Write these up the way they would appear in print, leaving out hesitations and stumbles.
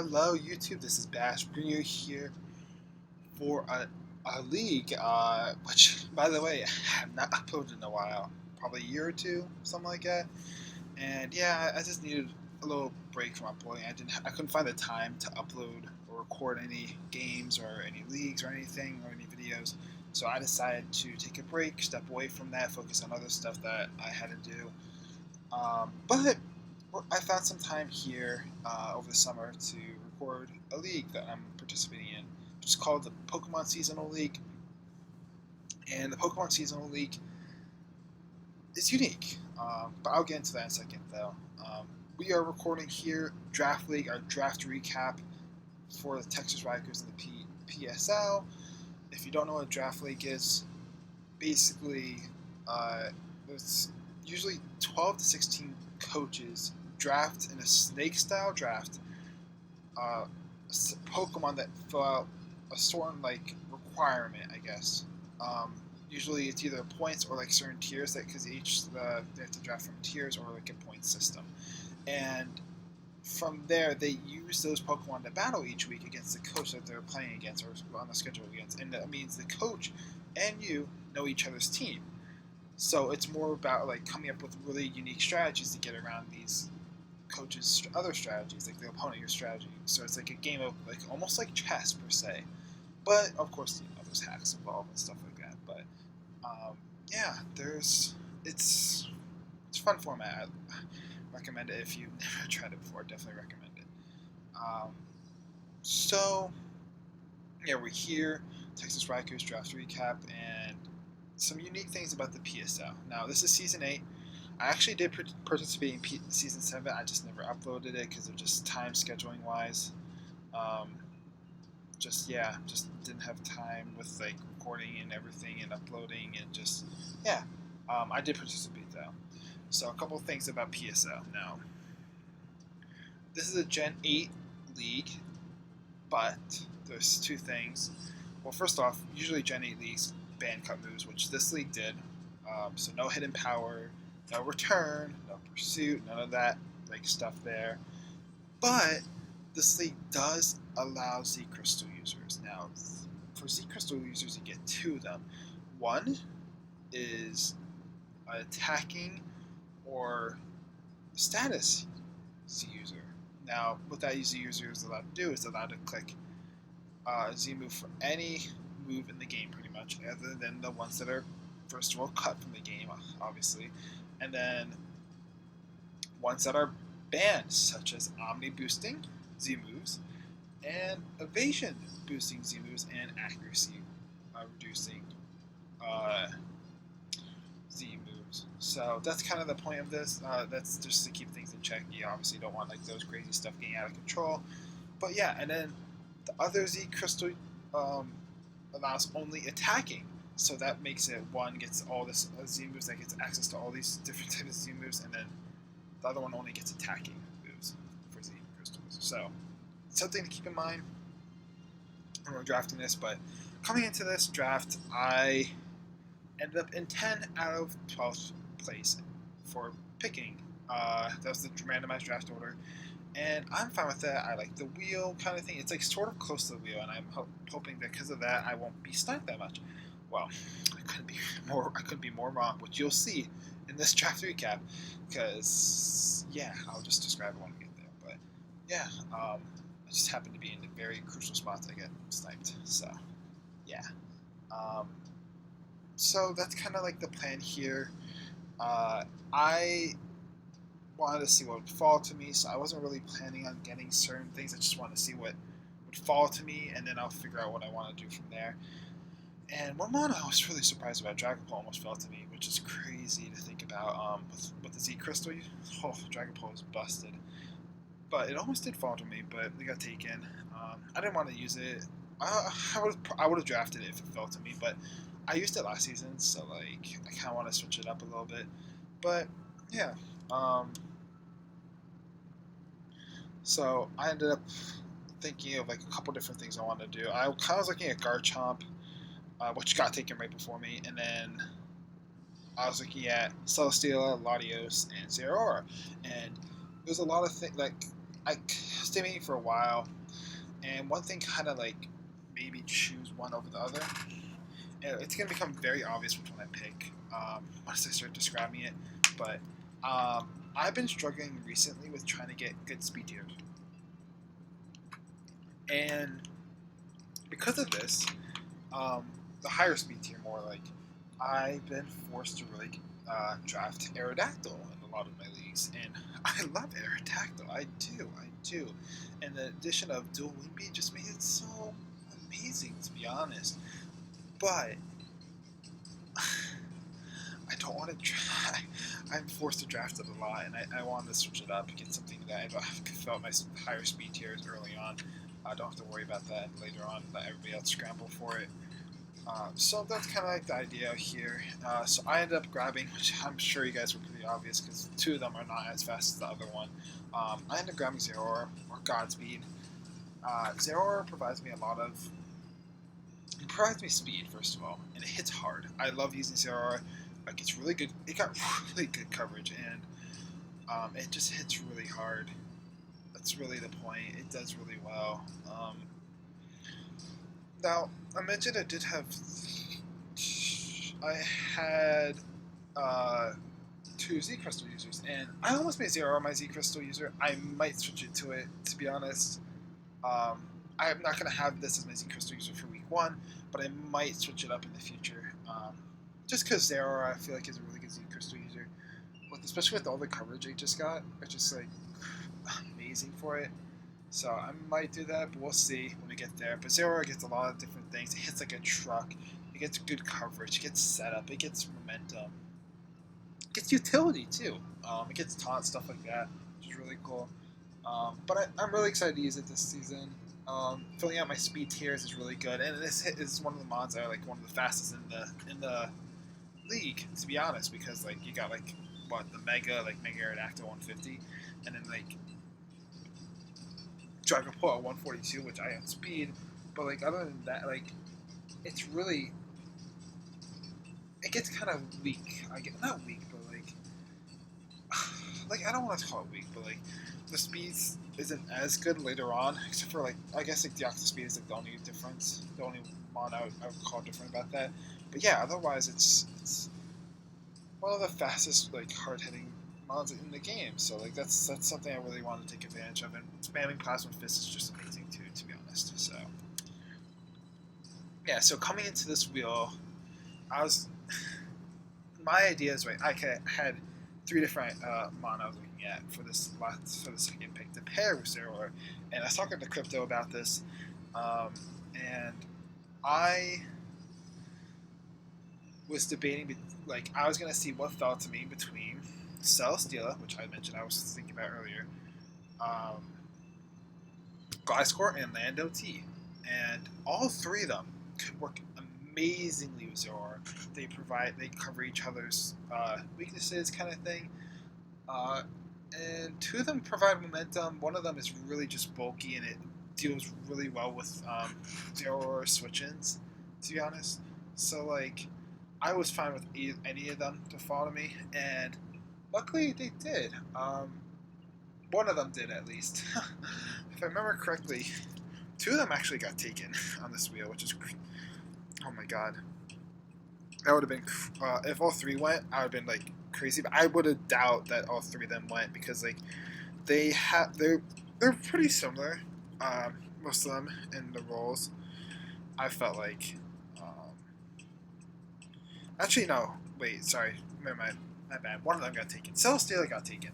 Hello YouTube, this is Bash bringing you here for a league, which, by the way, I have not uploaded in a while, probably a year or two, something like that. And yeah, I just needed a little break from uploading. I couldn't find the time to upload or record any games or any leagues or anything or any videos. So I decided to take a break, step away from that, focus on other stuff that I had to do. But I found some time here over the summer to record a league that I'm participating in, which is called the Pokemon Seasonal League. And the Pokemon Seasonal League is unique, but I'll get into that in a second, though. We are recording here Draft League, our draft recap for the Texas Rikers and the PSL. If you don't know what Draft League is, basically, there's usually 12 to 16 coaches draft in a snake-style draft Pokemon that fill out a certain requirement, I guess. Usually it's either points or certain tiers, because they have to draft from tiers or a point system. And from there, they use those Pokemon to battle each week against the coach that they're playing against or on the schedule against. And that means the coach and you know each other's team. So it's more about coming up with really unique strategies to get around these coaches' other strategies, the opponent your strategy. So it's a game of almost like chess per se. But of course, there's hacks involved and stuff like that. But yeah, it's a fun format. I recommend it if you've never tried it before. Definitely recommend it. So yeah, we're here, Texas Rikers draft recap, and some unique things about the PSL. Now, this is Season 8. I actually did participate in Season 7. I just never uploaded it because of just time scheduling wise. Just didn't have time with recording and everything and uploading and I did participate though. So a couple of things about PSL. Now, this is a Gen 8 league, but there's two things. Well, first off, usually Gen 8 leagues ban cut moves, which this league did. So no hidden power, no return, no pursuit, none of that stuff there. But this league does allow Z Crystal users. Now, for Z Crystal users, you get two of them. One is an attacking or status Z user. Now, what that Z user is allowed to do is allowed to click Z move for any move in the game, pretty much, other than the ones that are first of all cut from the game, obviously, and then ones that are banned, such as Omni boosting Z moves, and evasion boosting Z moves, and accuracy reducing Z moves. So that's kind of the point of this. That's just to keep things in check. You obviously don't want those crazy stuff getting out of control. But yeah, and then the other Z Crystal allows only attacking. So that makes it one gets all this Z moves, that gets access to all these different types of Z moves, and then the other one only gets attacking moves for Z Crystals. So something to keep in mind when we're drafting this. But coming into this draft, I ended up in 10 out of 12th place for picking. That was the randomized draft order. And I'm fine with that. I like the wheel kind of thing. It's sort of close to the wheel, and I'm hoping that because of that, I won't be stuck that much. Well, I couldn't be more wrong, which you'll see in this draft recap. Because I'll just describe it when we get there. But yeah, I just happen to be in the very crucial spots I get sniped. So yeah, so that's kind of the plan here. I wanted to see what would fall to me, so I wasn't really planning on getting certain things. I just wanted to see what would fall to me, and then I'll figure out what I want to do from there. And one mono I was really surprised about, Dragapult almost fell to me, which is crazy to think about. With the Z Crystal, Dragapult was busted. But it almost did fall to me, but it got taken. I didn't want to use it. I would have drafted it if it fell to me, but I used it last season, so I kind of want to switch it up a little bit. But yeah, so I ended up thinking of a couple different things I wanted to do. I kind of was looking at Garchomp, which got taken right before me, and then I was looking at Celesteela, Latios, and Zeraora, and there's a lot of things I was debating for a while, and one thing kind of like made me choose one over the other. And it's gonna become very obvious which one I pick once I start describing it. But I've been struggling recently with trying to get good speed tiers, and because of this, the higher speed tier more like I've been forced to really draft Aerodactyl in a lot of my leagues, and I love Aerodactyl. I do. And the addition of dual wing beat just made it so amazing, to be honest. But I don't want to try. I'm forced to draft it a lot, and I want to switch it up, get something that I don't have to fill out my higher speed tiers early on. I don't have to worry about that later on. Let everybody else scramble for it. So that's kind of like the idea here. So I ended up grabbing, which I'm sure you guys were pretty obvious because two of them are not as fast as the other one. I ended up grabbing Zeraora, or Godspeed. Zeraora provides me a lot of. It provides me speed, first of all, and it hits hard. I love using Zeraora. Like, it's really good. It got really good coverage, and it just hits really hard. That's really the point. It does really well. Now, I mentioned I had two Z Crystal users, and I almost made Zero my Z Crystal user. I might switch it to it, to be honest. I'm not going to have this as my Z Crystal user for week 1, but I might switch it up in the future. Just because Zero, I feel like, is a really good Z Crystal user. Especially with all the coverage I just got, it's just like amazing for it. So I might do that, but we'll see when we get there. But Zero gets a lot of different things. It hits like a truck. It gets good coverage. It gets setup. It gets momentum. It gets utility too. It gets taunt, stuff like that, which is really cool. But I'm really excited to use it this season. Filling out my speed tiers is really good, and this is one of the mods that are like one of the fastest in the league, to be honest, because like you got like the Mega Aerodactyl 150, and then like Dragapult at 142, which I have speed, but like other than that, like it's really it gets kind of weak. I get not weak, but like I don't want to call it weak, but like the speed isn't as good later on, except for like I guess like the Octa speed is like the only difference, the only mod I would call different about that. But yeah, otherwise it's one of the fastest like hard hitting mods in the game. So like that's something I really want to take advantage of, and spamming Plasma Fist is just amazing too, to be honest. So yeah, so coming into this wheel, I was my idea is right. I had 3 different mods I was looking at for the second pick to pair with Zero, and I was talking to Crypto about this, and I was debating like I was gonna see what fell to me between Celesteela, which I mentioned I was thinking about earlier, Gliscor, and Lando T, and all 3 of them could work amazingly with Zoro. They cover each other's weaknesses, kind of thing. And 2 of them provide momentum. One of them is really just bulky, and it deals really well with Zero switch-ins, to be honest. So like, I was fine with any of them to follow me, and luckily they did. One of them did, at least. If I remember correctly, 2 of them actually got taken on this wheel, which is oh my god. That would have been if all 3 went, I would have been like crazy. But I would have doubt that all 3 of them went because like they're pretty similar, most of them in the roles. I felt like actually no, wait, sorry, never mind, my bad. One of them got taken. Celesteela got taken.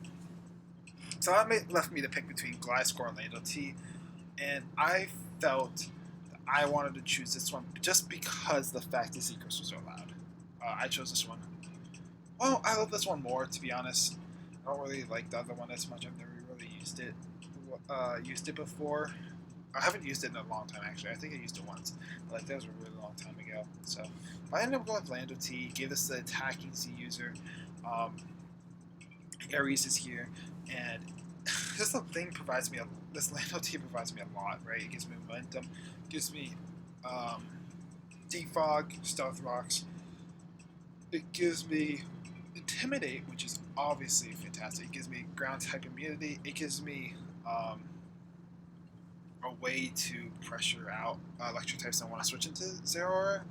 So that left me to pick between Gliscor and Lando T, and I felt that I wanted to choose this one just because the fact that Secrets was so loud. I chose this one. Well, I love this one more, to be honest. I don't really like the other one as much. I've never really used it before. I haven't used it in a long time, actually. I think I used it once, but like that was a really long time ago. So I ended up going with Lando T. Gave us the attacking Z user. Ares is here, and this thing provides me this Lando T provides me a lot, right? It gives me momentum, gives me defog, stealth rocks. It gives me intimidate, which is obviously fantastic. It gives me ground type immunity. It gives me a way to pressure out electric types that want to switch into Zero Aura,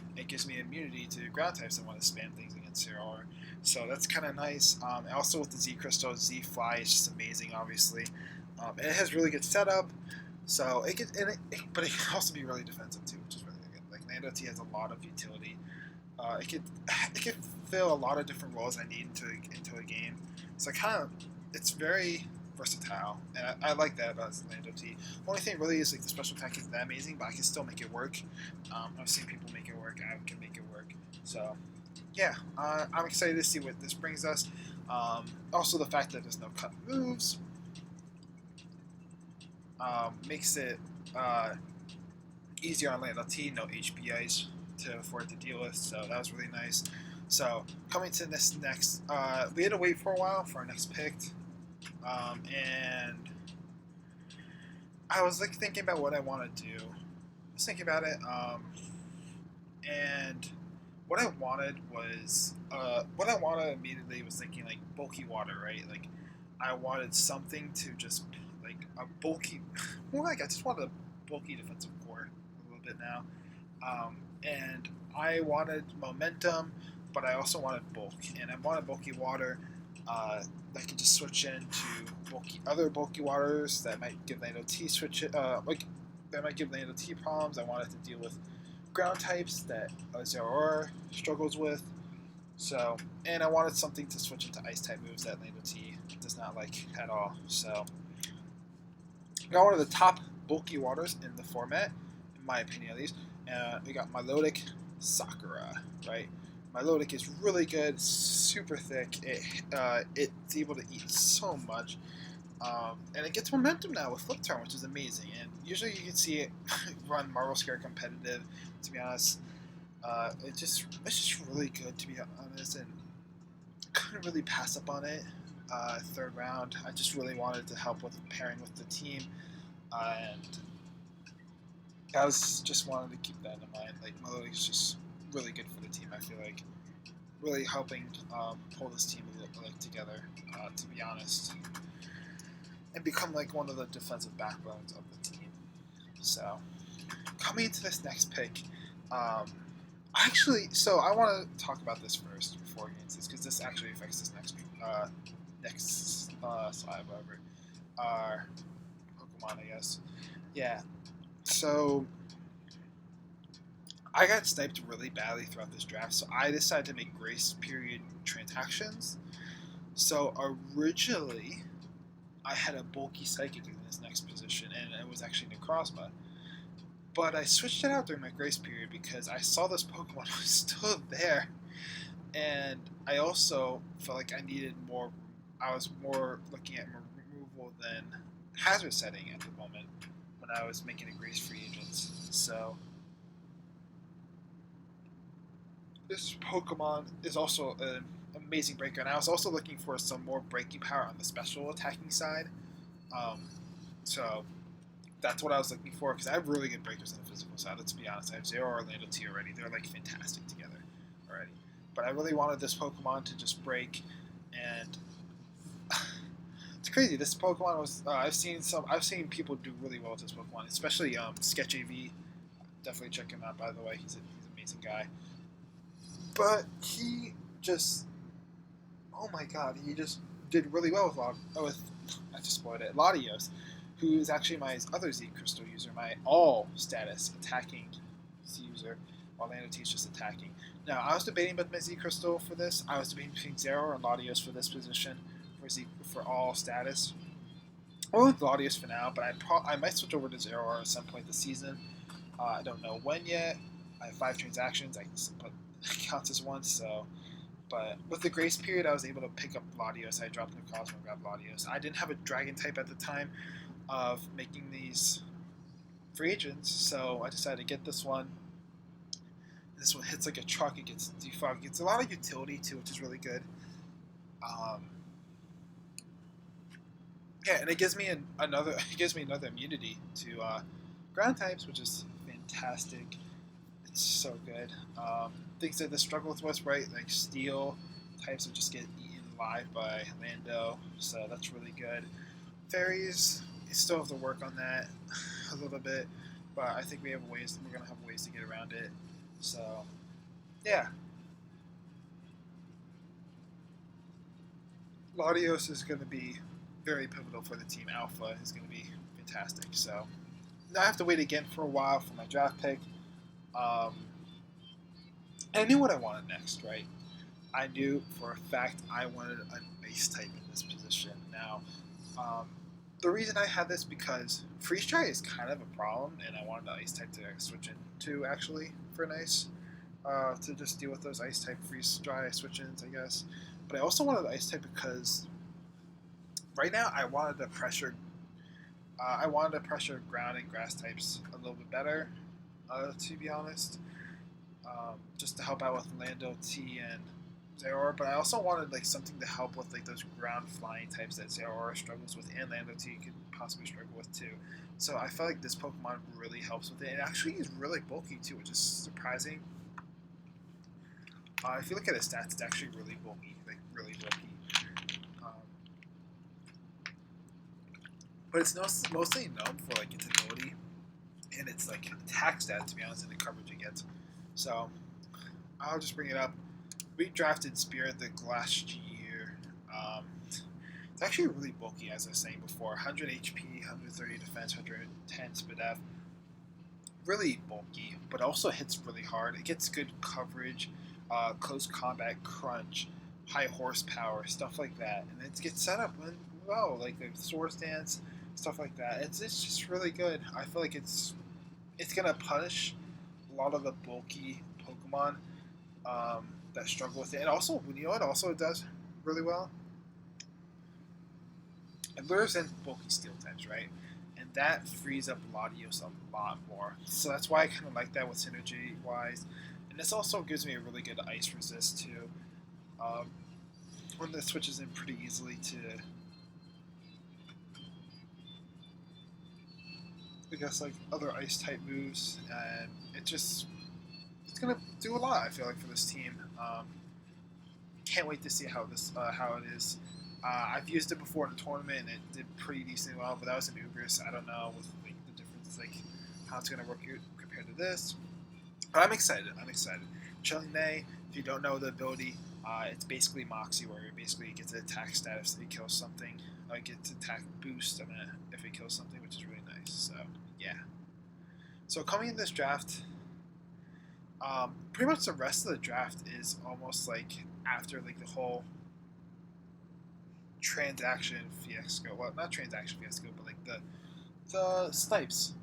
and it gives me immunity to ground types that want to spam things against Zero Aura. So that's kind of nice. Also with the Z Crystal, Z Fly is just amazing, obviously. And it has really good setup. So but it can also be really defensive too, which is really good. Like Lando T has a lot of utility. It could fill a lot of different roles I need into a game. So it's very versatile, and I like that about Lando T. Only thing really is like the special attack isn't that amazing, but I can still make it work. I've seen people make it work. I can make it work. So yeah, I'm excited to see what this brings us. Also, the fact that there's no cut moves makes it easier on Lando T. No HPIs for it to deal with, so that was really nice. So coming to this next, we had to wait for a while for our next pick, and I was like thinking about what I want to do. I was thinking about it, and what I wanted immediately was thinking like bulky water, right? Like I wanted something to just like a bulky, more like I just wanted a bulky defensive core a little bit now. And I wanted momentum, but I also wanted bulk, and I wanted bulky water that could just switch into other bulky waters that might give Lando T that might give Lando T problems. I wanted to deal with ground types that Zero Aura struggles with. So, and I wanted something to switch into ice type moves that Lando T does not like at all. So, I got one of the top bulky waters in the format, in my opinion at least. We got Melodic Sakura, right? Melodic is really good, super thick. It's able to eat so much, and it gets momentum now with Flip Turn, which is amazing. And usually you can see it run Marvel Scare competitive. To be honest, it's just really good, to be honest, and couldn't really pass up on it. Third round, I just really wanted to help with pairing with the team, and I was just wanted to keep that in mind. Like Melodic is just really good for the team. I feel like really helping pull this team together. To be honest, and become like one of the defensive backbones of the team. So coming into this next pick, so I want to talk about this first before we get into this because this actually affects this next slide, whatever. Pokemon, I guess. Yeah. So I got sniped really badly throughout this draft, so I decided to make grace period transactions. So originally, I had a bulky psychic in this next position, and it was actually Necrozma. But I switched it out during my grace period because I saw this Pokemon was still there, and I also felt like I needed more. I was more looking at removal than hazard setting at the moment when I was making a grace free agents. So this Pokemon is also an amazing breaker, and I was also looking for some more breaking power on the special attacking side. So that's what I was looking for because I have really good breakers on the physical side. Let's be honest, I have Zero Orlando T already. They're like fantastic together already. But I really wanted this Pokemon to just break, and it's crazy. This Pokemon was I've seen people do really well with this Pokemon, especially Sketch AV. Definitely check him out. By the way, he's an amazing guy. But he just, oh my god, he just did really well with I just spoiled it, Latios, who is actually my other Z Crystal user, my all status attacking Z user, while Lando T is just attacking. Now, I was debating with my Z Crystal for this. I was debating between Zero and Latios for this position, for all status. Or with Latios for now, but I might switch over to Zero at some point this season. I don't know when yet. I have 5 transactions. I can put counts as one, so. But with the grace period, I was able to pick up Latios. I dropped Necrozma and grabbed Latios. I didn't have a Dragon type at the time of making these free agents, so I decided to get this one. This one hits like a truck. It gets defogged. It gets a lot of utility too, which is really good. Yeah, and it gives me another immunity to ground types, which is fantastic. It's so good. Things that the struggle with, right? Like steel types will just get eaten live by Lando, so that's really good. Fairies, still have to work on that a little bit, but I think we're gonna have ways to get around it. So yeah, Latios is gonna be very pivotal for the team. Alpha is gonna be fantastic. So now I have to wait again for a while for my draft pick. Um, I knew what I wanted next, right? I knew for a fact I wanted an ice type in this position. Now, um, the reason I had this because freeze dry is kind of a problem, and I wanted the ice type to switch into actually for an ice to just deal with those ice type freeze dry switch ins, I guess. But I also wanted the ice type because right now I wanted to pressure ground and grass types a little bit better, to be honest, just to help out with Lando T and Zeraora. But I also wanted like something to help with like those ground flying types that Zeraora struggles with, and Lando T could possibly struggle with too. So I feel like this Pokemon really helps with it. It actually is really bulky too, which is surprising. If you look at his stats, it's actually really bulky, like really bulky. Um, but it's mostly known for like its ability and its like attack stats, to be honest, and the coverage it gets. So I'll just bring it up. We drafted Spirit the last year. It's actually really bulky, as I was saying before. 100 HP, 130 defense, 110 SPDF. Really bulky, but also hits really hard. It gets good coverage, close combat, crunch, high horsepower, stuff like that. And it gets set up well, like the sword stance, stuff like that. It's just really good. I feel like it's gonna punish a lot of the bulky Pokemon that struggle with it. And also, you know what also it does really well? It lures in bulky steel types, right? And that frees up Latios a lot more. So that's why I kind of like that with synergy wise. And this also gives me a really good ice resist too. One that switches in pretty easily to, I guess, like other ice type moves, and it's gonna do a lot. I feel like for this team. Can't wait to see how it is. I've used it before in a tournament and it did pretty decently well, but that was an Ubers. I don't know with like the difference, like how it's gonna work compared to this. But I'm excited. I'm excited. Chilling May. If you don't know the ability, it's basically Moxie, where it basically gets an attack status if it kills something. Gets attack boost if it kills something, which is really nice. So yeah. So coming in this draft, pretty much the rest of the draft is almost like after like the whole transaction fiasco. Well, not transaction fiasco, but like the snipes.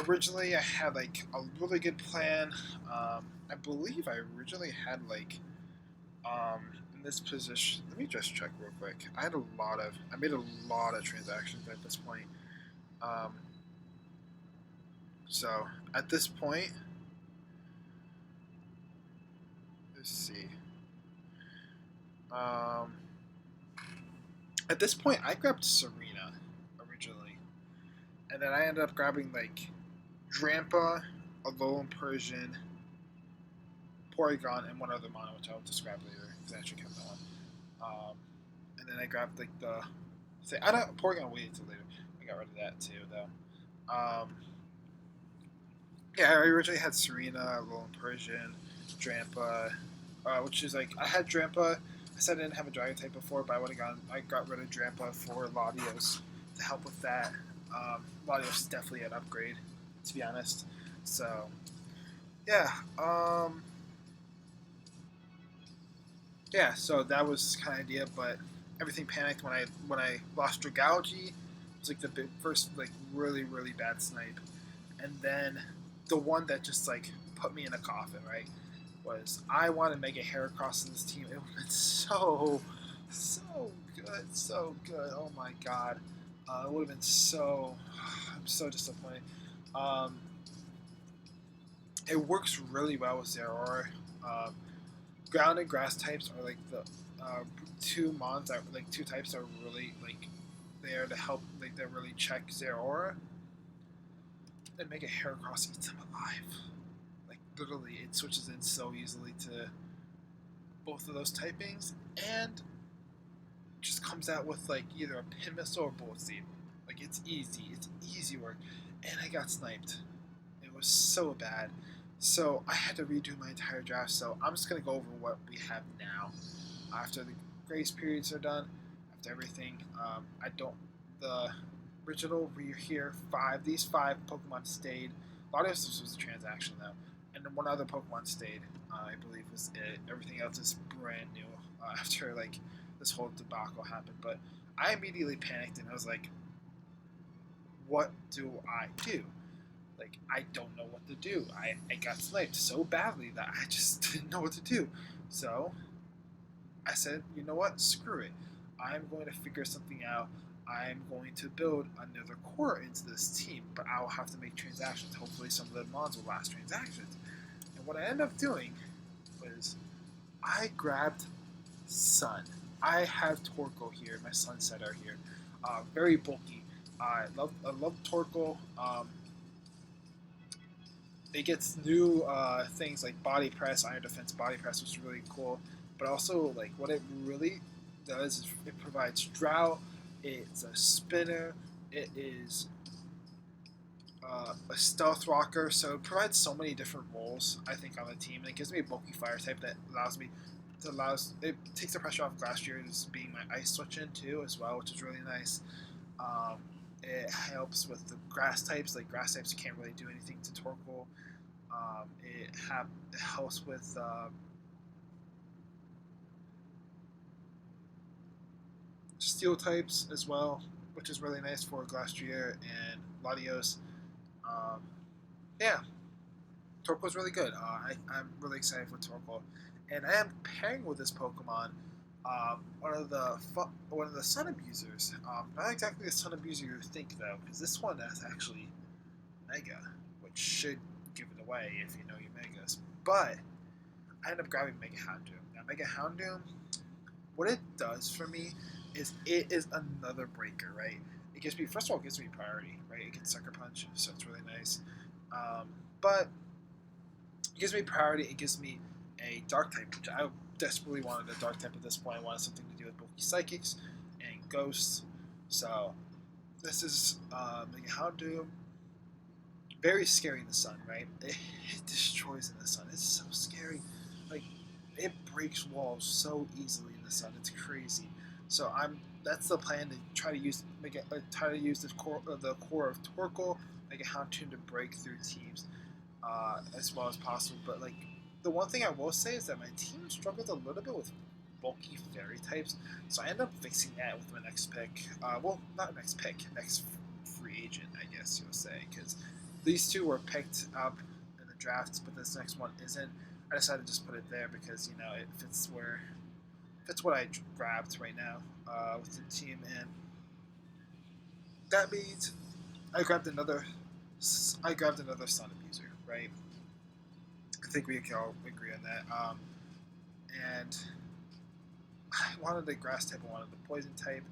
Originally, I had like a really good plan. I believe I originally had like in this position. Let me just check real quick. I made a lot of transactions at this point. So at this point, let's see. At this point, I grabbed Serena originally, and then I ended up grabbing like Drampa, Alolan Persian, Porygon, and one other mono, which I'll describe later because I actually kept that one. And then I grabbed like I don't Porygon waited till later. I got rid of that too though. Yeah, I originally had Serena, Alolan Persian, Drampa, which is like I had Drampa. I said I didn't have a Dragon type before, but I got rid of Drampa for Latios to help with that. Latios is definitely an upgrade, to be honest. So yeah, yeah. So that was kind of idea, but everything panicked when I lost Dragalge. It was like the first like really bad snipe, and then the one that just like put me in a coffin, right? Was I wanted Mega Heracross in this team. It would have been so good, so good. Oh my god, it would have been so. I'm so disappointed. Um, it works really well with Zeraora. Ground and grass types are like the two mons that like two types that are really like there to help, like that really check Zeraora. And Mega Heracross eats them alive. Literally, it switches in so easily to both of those typings, and just comes out with like either a pin missile or bullet seed. Like it's easy work, and I got sniped. It was so bad. So I had to redo my entire draft. So I'm just gonna go over what we have now after the grace periods are done. After everything, I don't the original we here five. These five Pokemon stayed. A lot of this was a transaction though, and then one other Pokemon stayed. I believe was it. Everything else is brand new after like this whole debacle happened. But I immediately panicked and I was like, "What do I do?" Like I don't know what to do. I got sniped so badly that I just didn't know what to do. So I said, you know what? Screw it. I'm going to figure something out. I'm going to build another core into this team, but I'll have to make transactions. Hopefully some of the mods will last transactions. And what I ended up doing was I grabbed Sun. I have Torkoal here, my Sunset are here. Very bulky. I love Torkoal. It gets new things like body press, iron defense, body press, which is really cool. But also, like what it really does is it provides drought. It's a spinner. It is a stealth rocker. So it provides so many different roles. I think on the team, and it gives me a bulky fire type that allows me. It takes the pressure off Glastriers being my ice switch in too as well, which is really nice. It helps with the grass types. Like grass types, you can't really do anything to Torkoal. It helps with steel types as well, which is really nice for Glastrier and Latios. Um, yeah, Torkoal's really good. I'm really excited for Torkoal, and I am pairing with this Pokemon. One of the Sun Abusers. Not exactly the Sun Abuser you think though, because this one is actually Mega, which should give it away if you know your Megas. But I end up grabbing Mega Houndoom. Now Mega Houndoom, what it does for me is it is another breaker, right? It gives me first of all it gives me priority, right? It gets Sucker Punch, so it's really nice. But it gives me priority. It gives me a Dark type, which I desperately wanted a Dark type at this point. I wanted something to do with bulky Psychics and Ghosts. So this is Mega Houndoom. Very scary in the sun, right? It destroys in the sun. It's so scary. Like it breaks walls so easily in the sun. It's crazy. So that's the plan to try to use the core of Torkoal, make a Houndoom to break through teams as well as possible. But like the one thing I will say is that my team struggled a little bit with bulky fairy types, so I ended up fixing that with my next pick. Well, not next pick, next free agent, I guess you'll say, because these two were picked up in the drafts, but this next one isn't. I decided to just put it there because you know it fits what I grabbed right now with the team, and that means I grabbed another Sun Abuser, right? I think we can all agree on that. And I wanted the grass type, I wanted the poison type.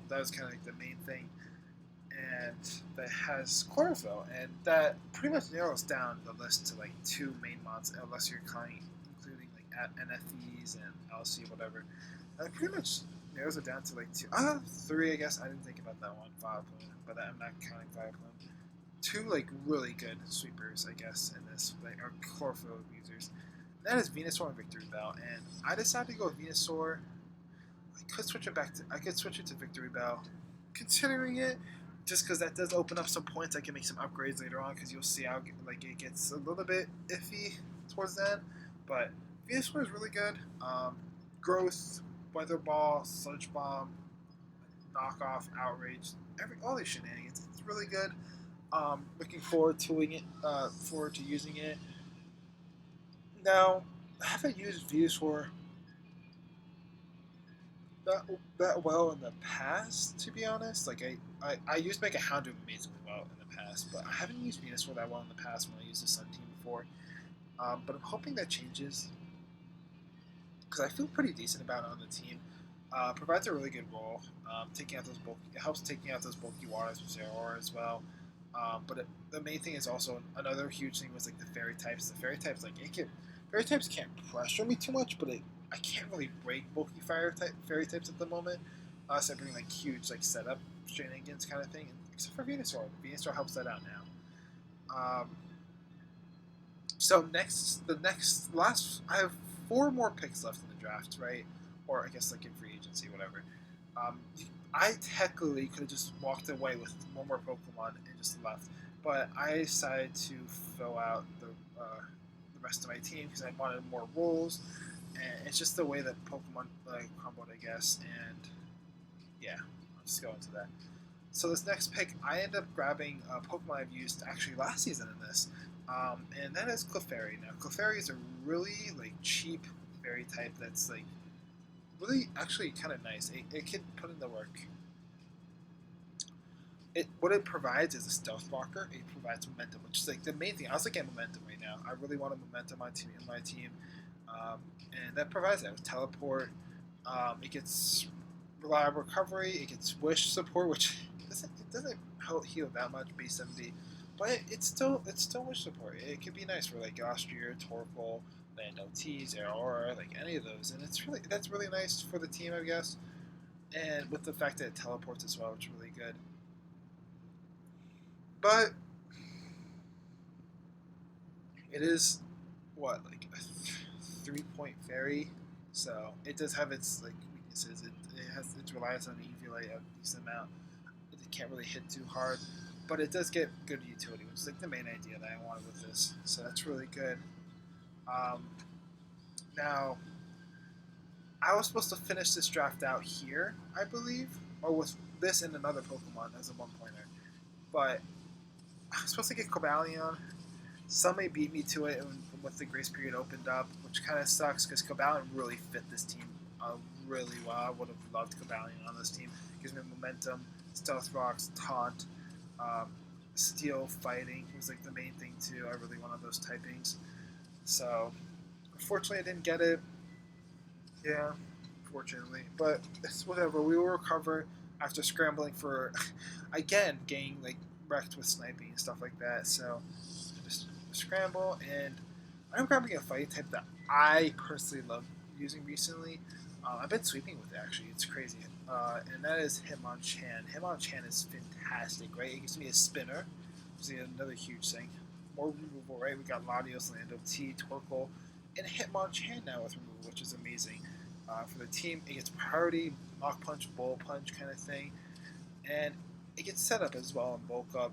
That was kind of like the main thing. And that has chlorophyll, and that pretty much narrows down the list to like two main mods, unless you're including like NFEs and LC, whatever. That pretty much narrows it down to like three, I guess. I didn't think about that one, Vileplume, but I'm not counting Vileplume. Two like really good sweepers, I guess, in this like are chlorophyll users. That is Venusaur and Victory Bell, and I decided to go with Venusaur. I could switch it to Victory Bell, considering it, just because that does open up some points. I can make some upgrades later on, because you'll see how like it gets a little bit iffy towards the end. But Venusaur is really good. Growth, Weather Ball, Sludge Bomb, Knockoff, Outrage, all these shenanigans. It's really good. Looking forward to using it. Now, I haven't used Venusaur that well in the past, to be honest. Like I used Mega Houndoom amazingly well in the past, but I haven't used Venusaur that well in the past when I used the Sun team before. But I'm hoping that changes because I feel pretty decent about it on the team. Provides a really good role. It helps taking out those bulky waters with Zeraora as well. The main thing is also another huge thing was like the fairy types. The fairy types fairy types can't pressure me too much, but I can't really break bulky fairy types at the moment. Unless I bring like huge like setup shenanigans kind of thing, except for Venusaur. Venusaur helps that out now. So I have 4 more picks left in the draft, right? Or I guess like in free agency, whatever. Um, I technically could have just walked away with 1 more Pokemon and just left, but I decided to fill out the rest of my team because I wanted more roles, and it's just the way that Pokemon crumbled, I guess. And yeah, I'll just go into that. So this next pick, I end up grabbing a Pokemon I've used actually last season in this, and that is Clefairy. Now, Clefairy is a really cheap fairy type that's really actually kind of nice. It can put in the work. What it provides is a stealth walker. It provides momentum, which is the main thing. I was looking at momentum right now. I really want a momentum in my team, and that provides that with teleport. It gets reliable recovery. It gets wish support, which doesn't heal that much. B70, but it's still wish support. It could be nice for Austria, Torkoal, Lando T, Zeraora, any of those, and that's really nice for the team, I guess. And with the fact that it teleports as well, it's really good. But it is what a 3-point fairy, so it does have its weaknesses. It has its reliance on EV a decent amount. It can't really hit too hard, but it does get good utility, which is the main idea that I wanted with this. So that's really good. Now, I was supposed to finish this draft out here, I believe, or with this and another Pokemon as a 1-pointer, but I was supposed to get Cobalion. Somebody beat me to it with the grace period opened up, which kind of sucks because Cobalion really fit this team really well. I would have loved Cobalion on this team. It gives me momentum, Stealth Rocks, Taunt, Steel Fighting was the main thing too. I really wanted those typings. So, unfortunately, I didn't get it. Yeah, fortunately. But it's whatever. We will recover after scrambling for, again, getting wrecked with sniping and stuff like that. So, just scramble, and I'm grabbing a fight type that I personally love using recently. I've been sweeping with it, actually. It's crazy. And that is Hitmonchan. Hitmonchan is fantastic, right? It gives me a spinner, which is another huge thing. More removal, right? We got Latios, Lando T, Torkoal, and Hitmonchan now with removal, which is amazing. For the team, it gets priority, Knock Punch, Bull Punch kind of thing. And it gets set up as well and bulk up.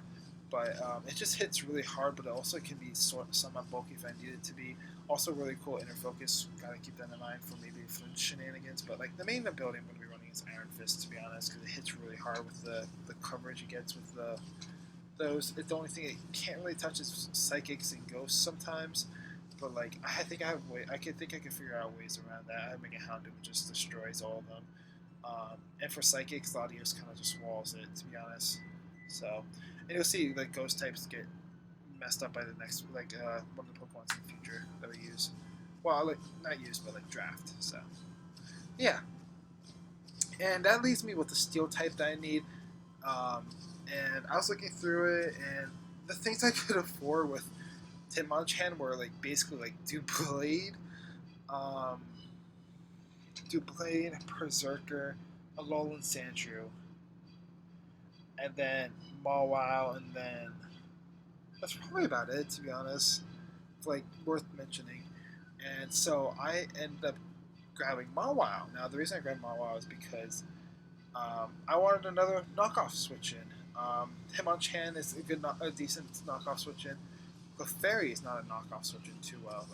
But it just hits really hard, but it also can be somewhat bulky if I need it to be. Also really cool inner focus. Gotta keep that in mind for maybe flinch shenanigans. But the main ability I'm going to be running is Iron Fist, to be honest, because it hits really hard with the coverage it gets with those. It's the only thing it can't really touch is psychics and ghosts sometimes. But I think I could figure out ways around that. I make a Houndoom that just destroys all of them. And for psychics, Latios kind of just walls it, to be honest. So. And you'll see ghost types get messed up by the next one of the Pokemons in the future that we use. Well, not use, but draft. So yeah, and that leaves me with the steel type that I need. And I was looking through it, and the things I could afford with Hitmonchan were basically Doublade, Berserker, Alolan Sandshrew, and then Mawile, and then that's probably about it, to be honest. It's worth mentioning. And so I ended up grabbing Mawile. Now the reason I grabbed Mawile is because I wanted another knockoff switch in. Hitmonchan is a decent knockoff switch in. Clefairy is not a knockoff switch in too well.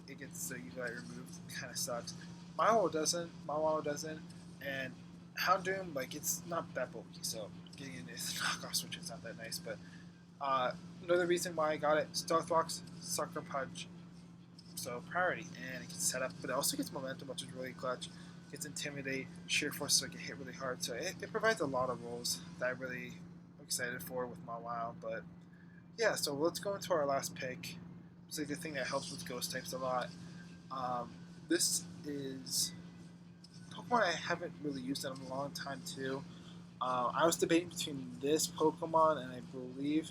It gets the UI removed. It kind of sucks. Mawile doesn't. And Houndoom, it's not that bulky, so getting into knockoff switch is not that nice. But another reason why I got it, Stealth Rocks, Sucker Punch, so priority, and it gets set up, but it also gets momentum, which is really clutch. It gets Intimidate, Sheer Force, so it can hit really hard. So it provides a lot of roles that I really am excited for with Mawile. But yeah, so let's go into our last pick. It's the thing that helps with ghost types a lot. This is Pokemon I haven't really used in a long time too. I was debating between this Pokemon and I believe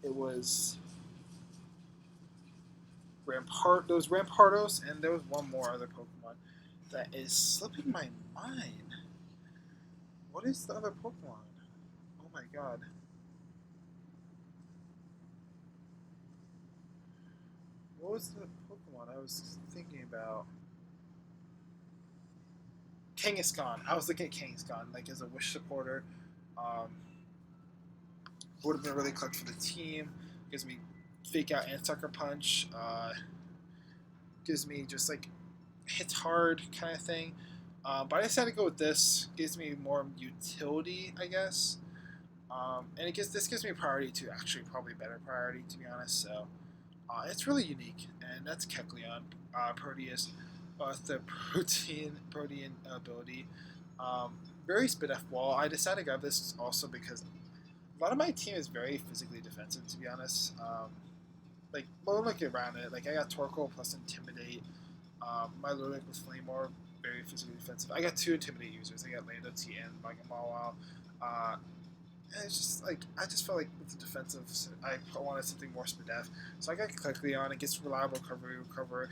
it was those Rampardos, and there was one more other Pokemon that is slipping my mind. What is the other Pokemon? Oh my god. What was the Pokemon I was thinking about? Kangaskhan. I was looking at Kangaskhan, like as a Wish supporter. Um, would have been really clutch for the team. Gives me fake out and sucker punch. Gives me just like hits hard kind of thing. But I decided to go with this. Gives me more utility, I guess. And this gives me priority to actually probably better priority to be honest. So it's really unique, and that's Kecleon, Proteus, the protein ability. Um, Very spit F wall. I decided to grab this also because a lot of my team is very physically defensive. To be honest, like well, look around it. Like I got Torkoal plus Intimidate. My Ludwig with Flamor, very physically defensive. I got two Intimidate users. I got Lando T and Magamawa. And it's just like I just felt like with the defensive, I wanted something more SPDF. So I got quickly on. It gets reliable recover,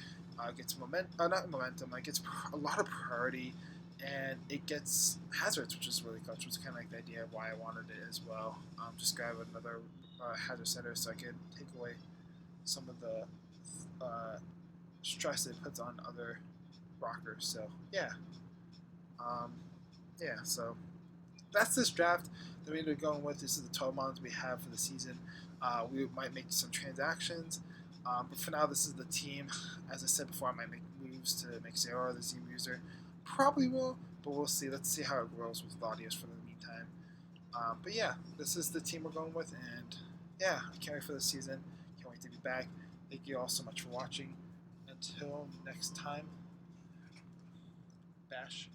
gets not momentum. Like gets a lot of priority, and it gets hazards, which is really clutch. Which is kind of like the idea of why I wanted it as well. Just grab another hazard center so I could take away some of the stress it puts on other rockers. So yeah, um, yeah. So that's this draft that we ended up going with. This is the 12 months we have for the season. We might make some transactions, but for now, this is the team. As I said before, I might make moves to make Zero the Z user. Probably will, but we'll see. Let's see how it grows with Latios for the meantime. But yeah, this is the team we're going with, and yeah, I can't wait for the season. Can't wait to be back. Thank you all so much for watching. Until next time, Bash.